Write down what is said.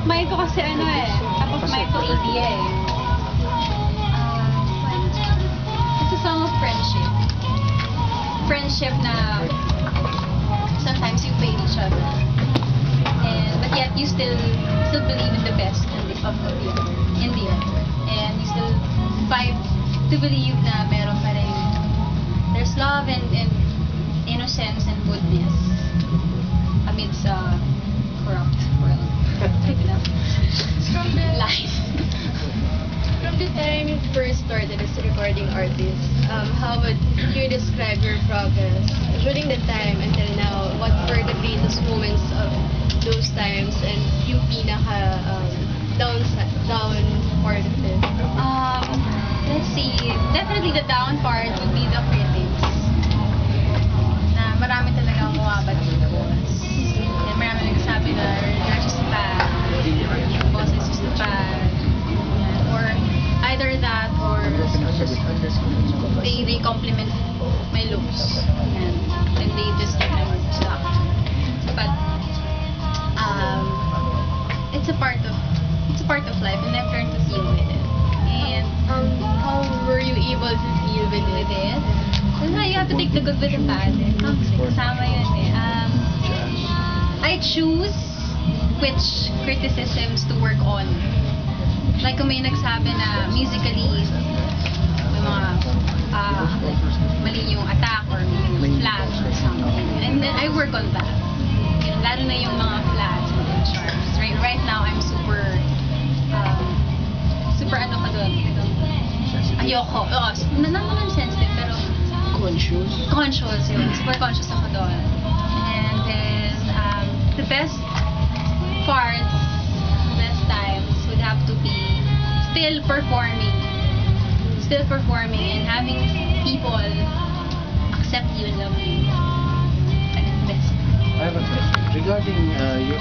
of mind ko kasi ano eh. Top of mind ko ABA eh. It's a song of friendship. Friendship na sometimes you fail each other. But yet you still believe in the best in the other. And you still fight to believe na meron pa rin. There's love and innocence and goodness amidst a corrupt world. From the Life. From the time you first started as a recording artist, how would you describe your progress during the time until now? What were the greatest moments of those times and yung pinaka down part of it? Let's see. Definitely the down part would be the critics. Na marami talagang bumabad dito. And marami nagsasabi na you're just bad. Your boss is just bad. Yan. Or either that or they compliment my looks. Yan. And they just think I'm stuck. But it's a part of life and I've learned to deal with it. And How were you able to deal with with it? it. Well, you have to take the good with the bad. Kasama yun eh. I choose which criticisms to work on. Like kung may nagsabi na musically, may mga mali yung attack or may flat or something. And then I work on that. Yun, lalo na yung mga flats and sharps. Right now, I'm super ano ka doon. Ayoko. Naman sensitive, pero conscious yun. Super conscious ako doon. And then, the best parts, best times would have to be still performing and having people accept you and love you. That is best. I have a question regarding your